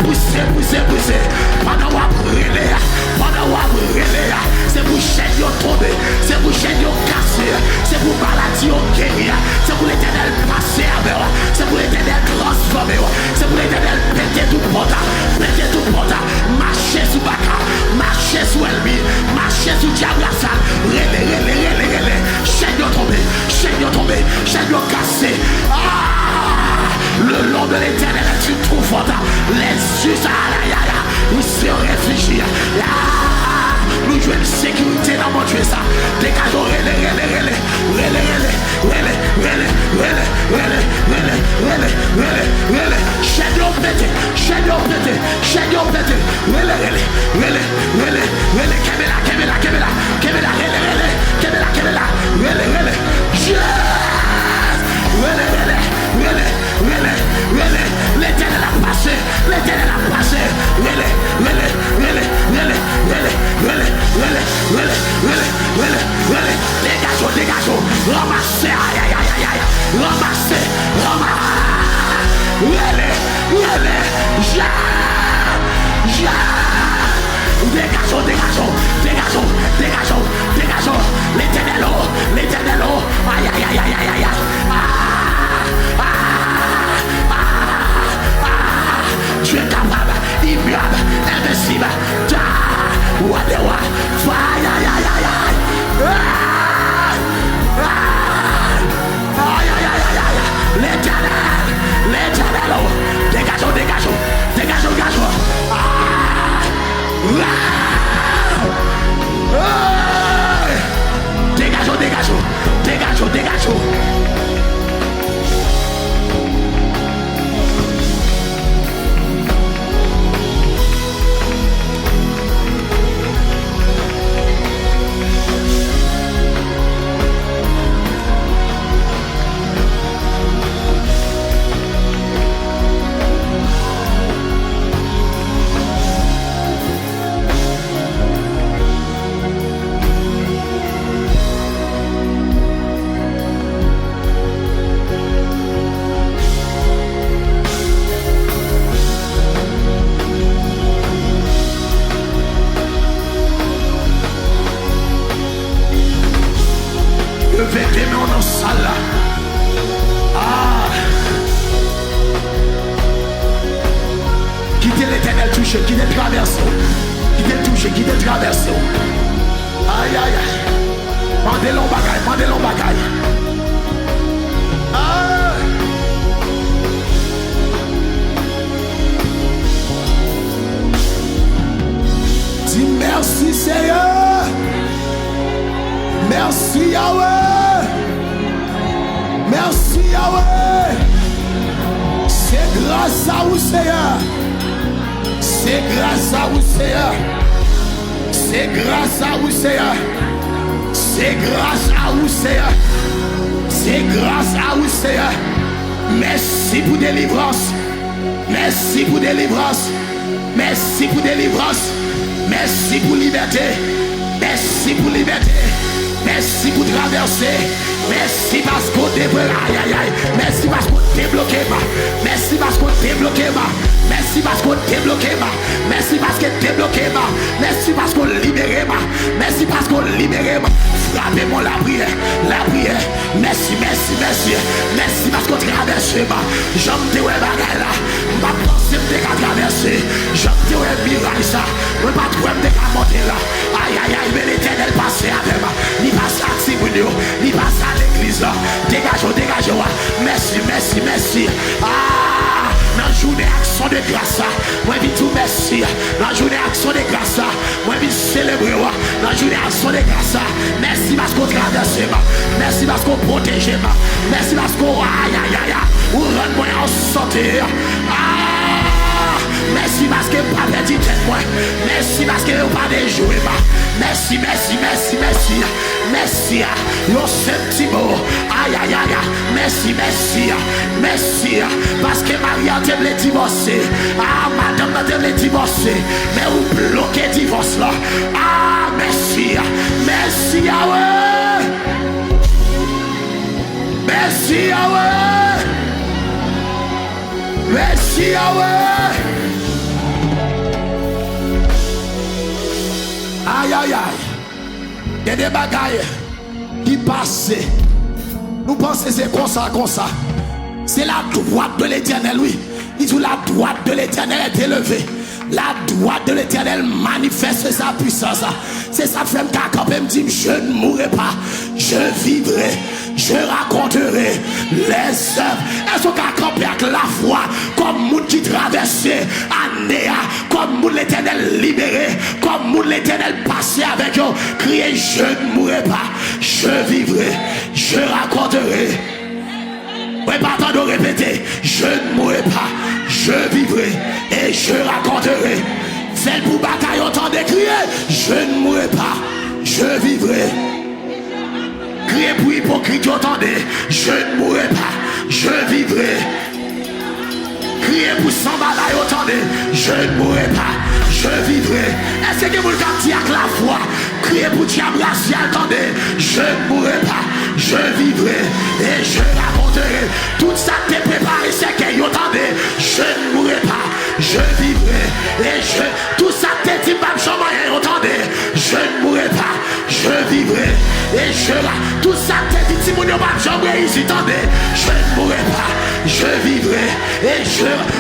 Poussez. Pendant qu'on relais, c'est pour chaîne tomber, c'est pour chaîne casser, c'est pour maladie guérir, c'est pour l'éternel passer avec, c'est pour l'éternel transformer, c'est pour l'éternel péter tout porta, marcher sous Baka, marcher sous Elmi, marcher sous Diablassa, relais, chaîne tomber, chaîne cassée. Le long de l'éternel est une trouve, les yeux ils se réfugient. Nous jouons une sécurité dans mon Dieu ça. Dégageons relais. Chaîne pété. L'éternel a passé. Dégageons. Ramassez. Dégageons. L'éternel. Aïe. Dieu est capable, immuable, invincible. L'éternel, dégageons. Dégageons. Levez-les mains dans la salle. Quittez l'éternel touché, quittez traversé. Quittez traversé. Aïe. Mandez l'on bagaille. Dis merci Seigneur. Merci Yahweh. C'est grâce à vous Seigneur. C'est grâce à vous Seigneur. Merci pour délivrance. Merci pour liberté. Merci pour traverser. Merci parce qu'on débloque. Merci parce qu'on débloqué. Merci parce qu'on débloqué. Merci parce qu'on débloqué. Merci parce qu'on débloqué. Merci parce qu'on libéré. Merci parce qu'on libéré. Frappez-moi la prière. Merci. Merci parce qu'on traverse. J'en te ouais bagaille là. Ma pensée me déca traverser. J'en te ouais miracle ça. Je ne pas trouver me déca monter là. Aïe, mais l'éternel passe avec moi. Ni passe à Timounio, ni passe à l'église là. Dégageons. Merci. Dans la journée action de grâce, moi je tout merci. Dans la journée action de grâce, moi je célébrer. Dans la journée action de grâce, merci parce qu'on traverse. Merci parce qu'on protège. Merci parce qu'on aïe. Ou rend-moi en santé. Merci parce que pas perdu tête moi. Merci parce que pas déjoué. Merci. Yo sentiment. Aïe. Merci. Parce que Maria te voulait divorcer. Madame te voulait divorcer. Mais vous bloquez divorce là. Merci Yahweh. Merci Yahweh. Aïe aïe aïe. Il y a des bagailles qui passent. Nous pensons que c'est comme ça. C'est la droite de l'Éternel, oui. Il dit la droite de l'Éternel est élevée. La droite de l'Éternel manifeste sa puissance. C'est ça fait me dit je ne mourrai pas, je vivrai, je raconterai les œuvres. Est-ce qu'on camper avec la foi comme monde qui traverse année, comme monde l'Éternel libéré, comme monde l'Éternel passé avec eux, crier je ne mourrai pas, je vivrai, je raconterai. Oui, pas de répéter, je ne mourrai pas, je vivrai et je raconterai. Celle pour bataille autant de crier, je ne mourrai pas, je vivrai. Crier pour hypocrite autant de, je ne mourrai pas, je vivrai. Crier pour sans bataille autant de, je ne mourrai pas, je vivrai. Est-ce que vous le dit avec la foi? Crier pour diable racial, attendez, je ne mourrai pas, je vivrai et je raconterai. Tout ça t'est préparé, c'est que vous entendez, je ne mourrai pas, je vivrai et tout ça t'est dit, pas vous entendez, je ne mourrai pas, je vivrai et tout ça t'est dit, si vous n'avez pas jamais ici, attendez, je ne mourrai pas, je vivrai et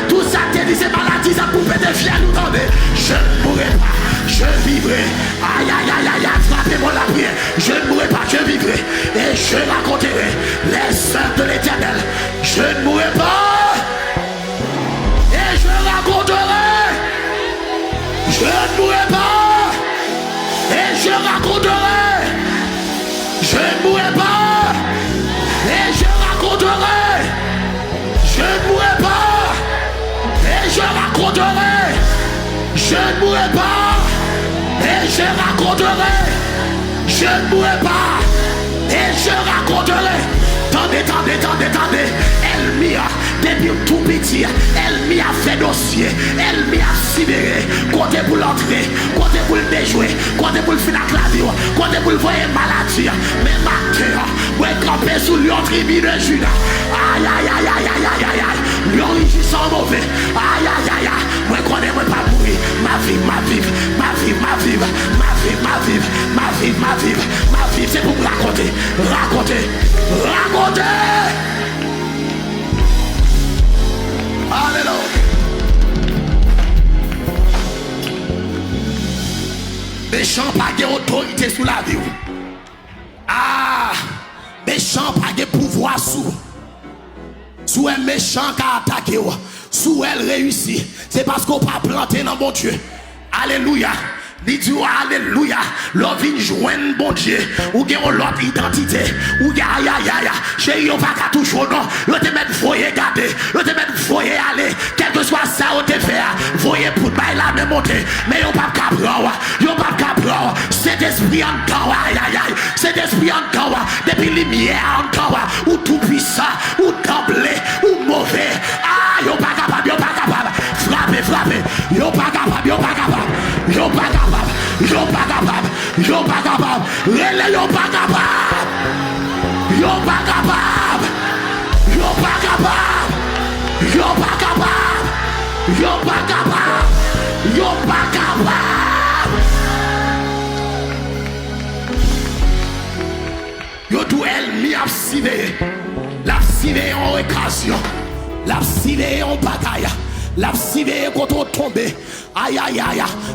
tout ça t'est dit, c'est maladie, ça pouvait te fier, vous entendez, je ne mourrai pas, je vivrai. Aïe aïe aïe aïe aïe, frappez-moi la prière. Je ne mourrai pas, je vivrai et je raconterai les œuvres de l'Éternel. Je ne mourrai pas et je raconterai. Je ne mourrai pas et je raconterai. Je ne mourrai pas et je raconterai. Je ne mourrai pas et je raconterai. Je ne mourrai pas et je raconterai. Je ne mourrai pas et je raconterai. Tendez. Elle m'y a, depuis tout petit, elle m'y a fait dossier, elle m'y a sidéré. Côté pour l'entrée, côté pour le déjouer, côté pour le finir la clavier, côté pour le voyer maladie. Mais ma terre, moi camper sous lion tribu de Judas. Aïe aïe aïe aïe aïe aïe aïe aïe. Lion rugissant mauvais. Aïe aïe aïe aïe. Moi connais moi pas mourir. Ma vie. C'est pour me raconter. Alléluia. Méchant pas de autorité sous la vie. Méchant pas de pouvoir sous un méchant qui a attaqué, sous elle réussit. C'est parce qu'on pas planté dans mon Dieu. Alléluia. Dit alléluia, l'on vient joindre bon Dieu, ou bien l'autre identité, ou ya, chérie, on va qu'à toujours non, on te met foyer garder, on te met foyer aller, quel que soit ça, on te fait, foyer pour bailler la même montée, mais on pas capable, cet esprit en temps, cet esprit en temps, depuis lumière en temps, ou tout puissant, ou temblé, ou mauvais, yon pas capable, frappez, yon pas capable, relais yon pas capable. Yo tout elle mi a civé en occasion, la civé en bataille. La civé quand on tombe. Aïe.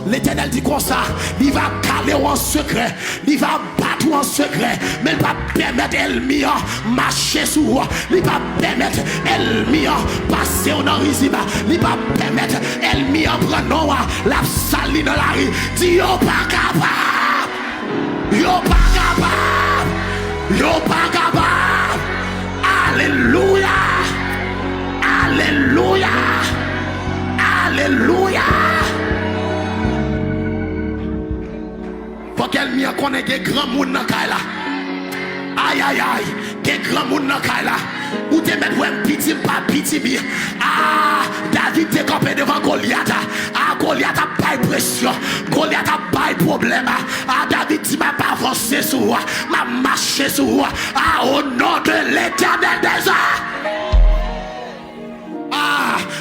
L'Éternel dit comme ça. Il va caler en secret. Il va battre en secret. Mais il va permettre l'ennemi marcher sur vous. Il va permettre l'ennemi passer en risiba. Il va permettre l'ennemi prendre la saline dans la rue. Dis yo pas capable. Alléluia. Faut qu'elle m'y connaît des grands monde dans la. Aïe. Des grands monde dans la. Ou te mettre un petit pas petit bien. David t'es campé devant Goliath. Goliath a pas de pression. Goliath a pas de problème. David dit m'a pas avancé sur moi. M'a marché sur moi. Au nom de l'Éternel des arts.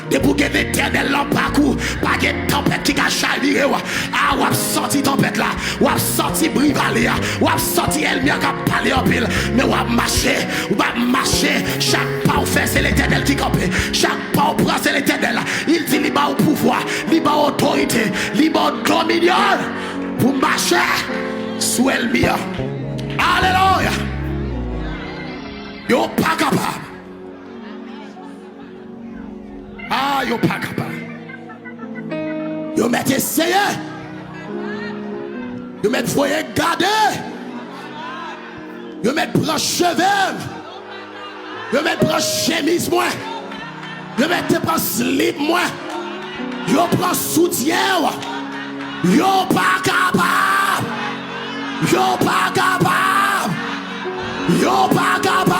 De pour que l'éternel l'en parcours, pas de tempête qui a chaviré. Ah, ou a sorti tempête là, ou a sorti brivalé, ou a sorti ennemi qui a parlé en pile. Mais ou a marché, chaque pas ou fait, c'est l'éternel qui campe. Chaque pas ou prend, c'est l'éternel. Il dit, il va au pouvoir, il va à autorité, il va au dominion pour marcher sous ennemi. Alléluia. Yo pas capable. Ah, yo pas capable. Yo met essayé. Yo met foyer garder. Yo met branche cheveux. Yo met branche chemise moi. Yo met prend slip moi. Yo prend soutien. Yo pas capable. Yo pas capable. Yo pas capable.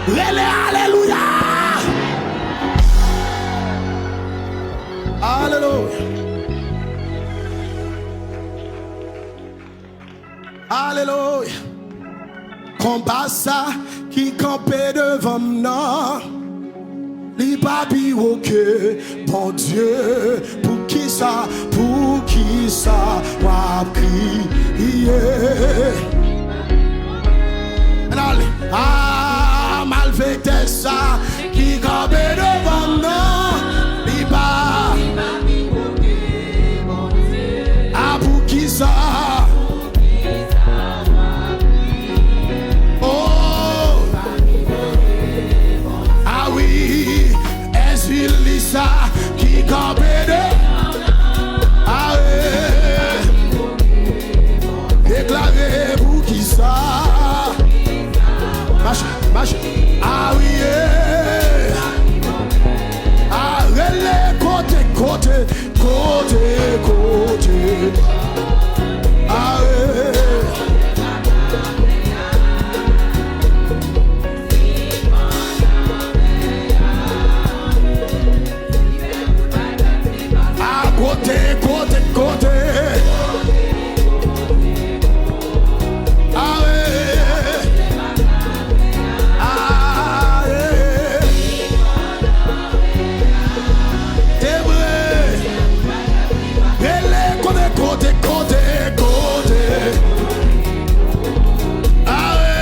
Alléluia. Alléluia. Alléluia. Combat ça qui campait devant nous. Li papi que bon Dieu, pour qui ça, wa crier. Ah, malveillé ça qui campait devant nous. Li papi bon Dieu. Ah, pour qui ça? Ça qui campe de déclaré pour qui ça marche ah oui ah relais côté ah côté. Ah c'est vrai. Côté.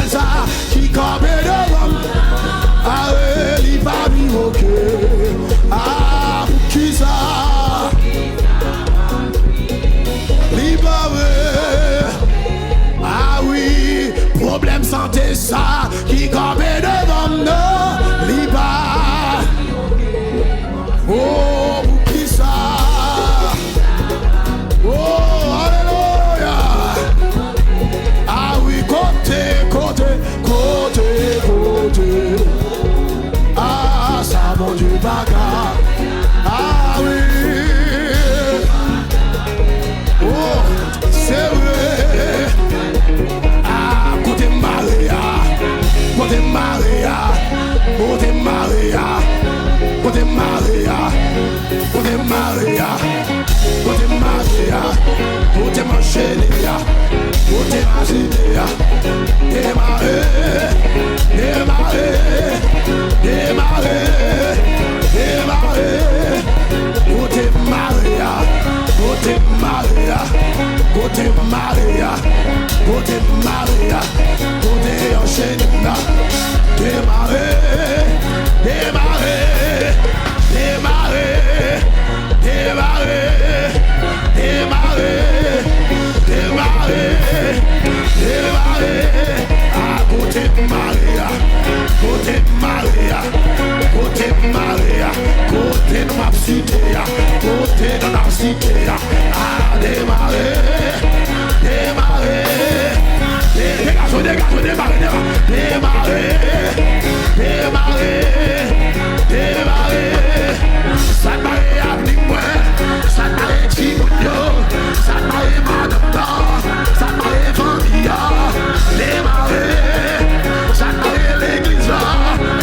Ça qui campe devant ah il va vivre ah qui ça ah oui problème santé ça qui campe devant nous liba oh qui ça oh alléluia ah oui côté ah ça mon Dieu bagarre ah oui oh c'est vrai ah côté Maria côté Manchelia côté Mazilia côté enchaînement côté de ma cité, côté de la cité, à démarrer. Ça m'a appris moi, ça m'a dit ça m'a madame, ça m'a famille, démarrer, ça m'a l'église,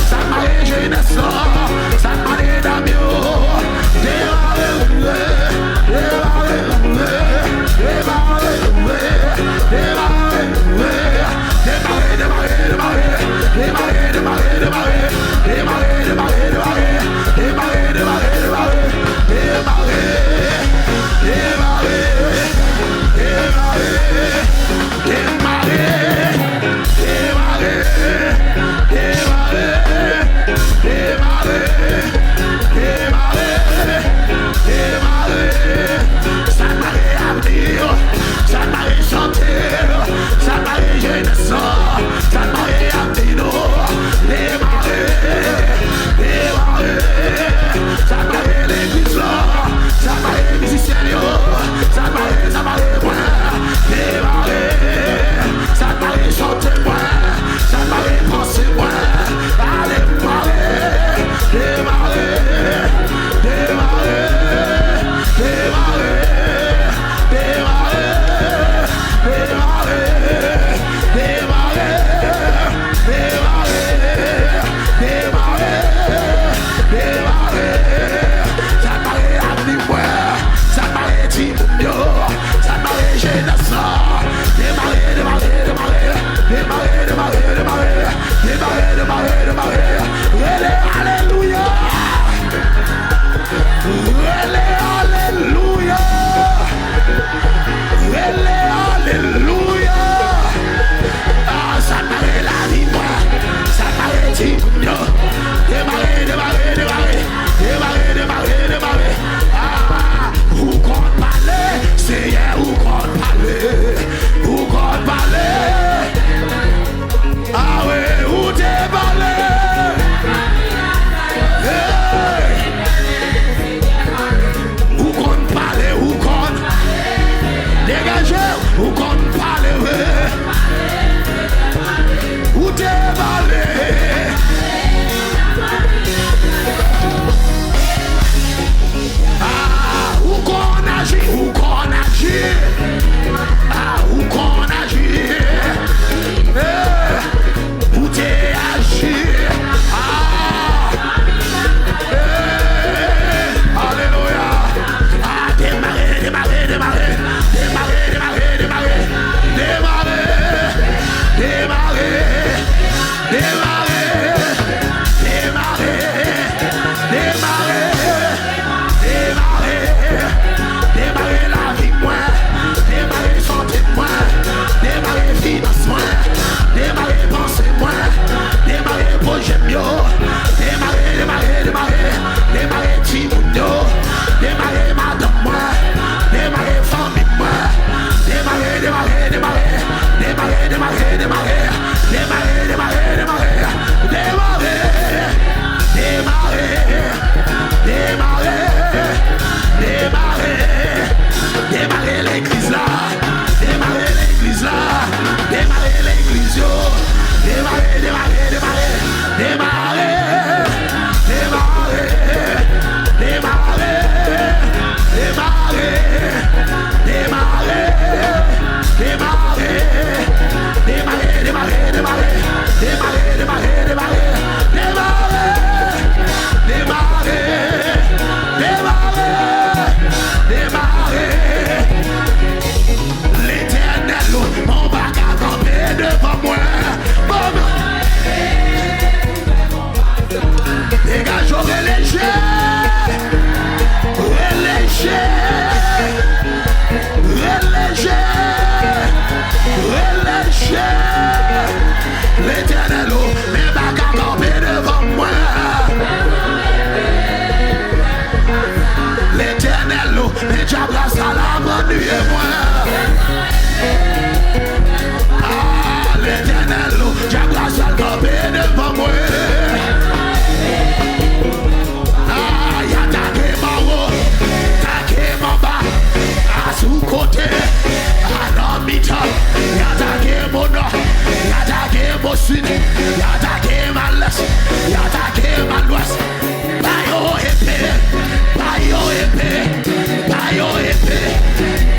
ça m'a jeunesse, ça m'a d'amis, démarrer. Ou kon pale we, ou te vale. Ou kon agi, ou kon agi. Ou kon agi. Ou te agi. Alléluia. Démarrer, démarrer, démarrer. Démarrer, démarrer, démarrer. Démarrer. Démarrer. Démarrer. Démarrer. Démarrer. Démarrer. Démarrer la vie moi. Démarrer santé moi. Démarrer finance moi. Démarrer pensée moi. Démarrer projet mieux. Démarrer, démarrer, démarrer. Démarrer Timouno. Démarrer madame moi. Démarrer famille moi. Démarrer, démarrer, démarrer. Démarrer, démarrer, démarrer. Démarrer, démarrer, démarrer. Démarrer. Démarrer. Démarrer. Démarrer. Démarrer l'église là. Démarrer l'église là. Démarrer l'église yo. Démarrer, démarrer, démarrer. Démarrer. Démarrer. Démarrer. Démarrer. Démarrer. Démarrer. Démarrer, démarrer, démarrer. Démarrer, démarrer, démarrer. Démarrer. Démarrer. Démarrer. Démarrer. L'éternel, mon bac à camper devant moi. Dégage au reléger. Reléger. Reléger. Reléger. L'éternel, mes bacs à camper devant moi. L'éternel, mes diables à la bonne nuit et moi. L'éternel, diable à la camper devant moi. Y'a taqué mon haut, taqué mon bas, à sous côté, à l'hommita. Y'a taqué mon nord, y'a taqué mon sud, y'a taqué ma l'est, y'a taqué ma l'ouest. Bayo épée, bayo épée, bayo épée,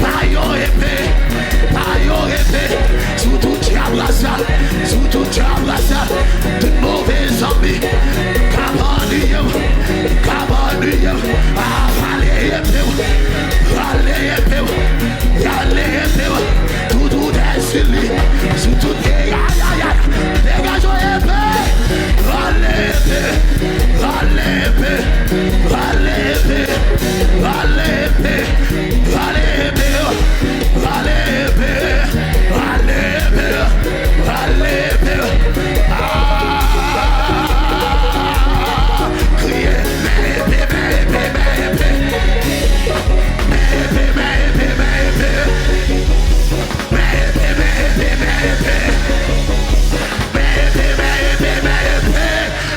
bayo épée, bayo épée. Sous tout diable à ça, sous tout diable à ça, de mauvais zombies. Cabanio, allez épée, tout est sur lui, sous tout dégage épée, allez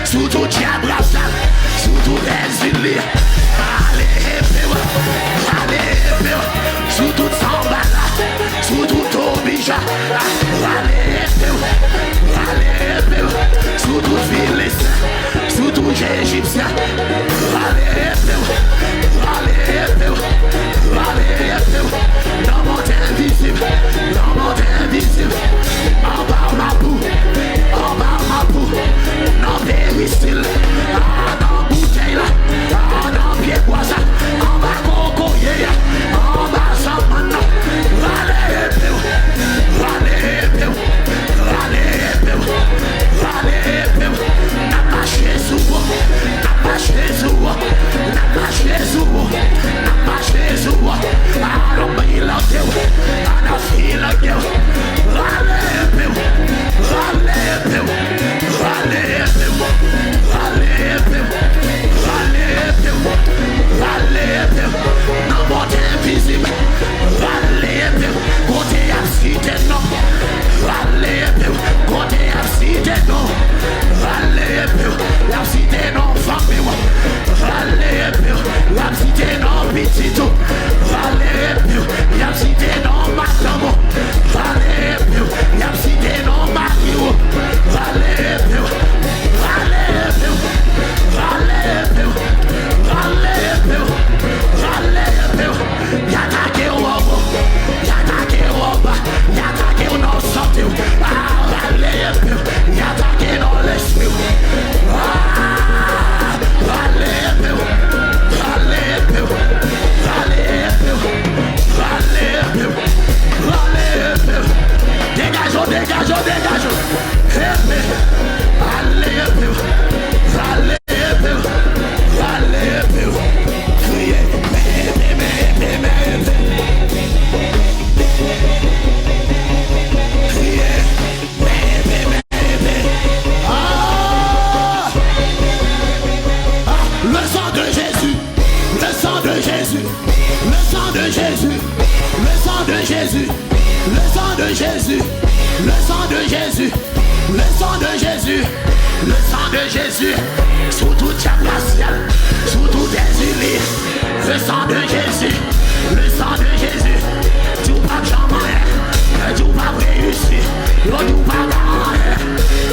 sous tout diable, sous tout exilé, allez, sous tout sambala, sous tout obija, allez, sous tout philistien, sous tout égyptien, allez, dans mon invisible, en bas ma boue, non péristyle, dans bouteille là, dans pied boisa, en bas cocoyer, en bas samana, allez, n'a pas chez sous, n'a pas chez sous, n'a pas chez sous, n'a pas chez sous, I don't feel Jésus, le sang de Jésus, le sang de Jésus, le sang de Jésus, sous tout diable racial, sous tout exilé, le sang de Jésus, le sang de Jésus, tout pas jamais, tout pas réussi, tout pas gagné,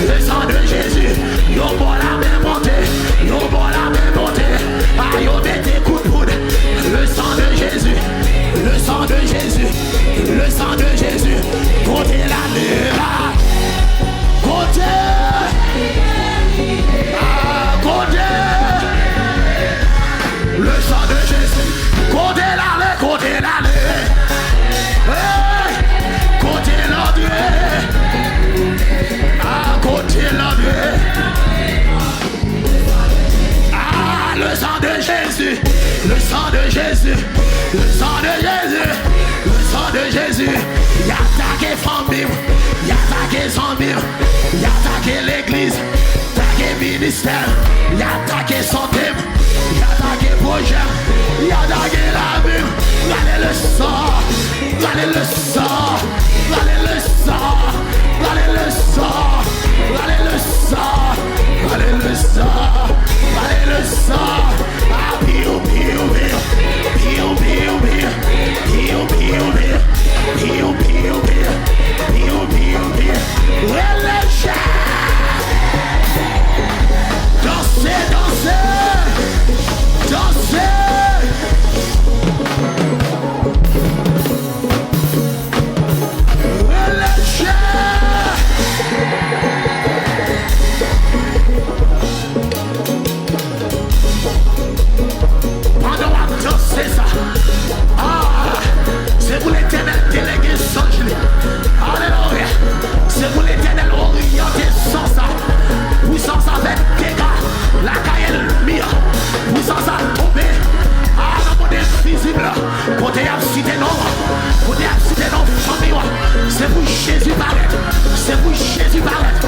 le sang de Jésus, yo bon la main montée, yo bon la main montée, ah yo mettez coup de poudre, le sang de Jésus, le sang de Jésus, le sang de Jésus, côté la lèvre, côté, côté, le sang de Jésus, côté la lèvre, côté l'André, côté l'André, le sang de Jésus, le sang de Jésus, le sang de Jésus, le sang de Jésus, il a attaqué famille, il a attaqué zombie, il a attaqué l'église, il a attaqué ministère, il a attaqué santé, il a attaqué projet, il a attaqué la vie, regardez le sang, regardez le sang, regardez le sang, regardez le sang, regardez le sang, regardez le sang, regardez le sang, ah piou piou piou, piou piou piou, piou piou piou, piou piou piou, piou piou piou, relâchez, dansez, dansez, dansez. C'est ça. Ah, c'est pour l'éternel délégué sans gelé. Alléluia. C'est pour l'éternel orienté sans ça. Puissance avec dégâts. La caille mire. Puissance à tomber. Ah, la monnaie visible. Côté à cité non. Côté à cité non famille. C'est pour Jésus paraître. C'est pour Jésus paraître.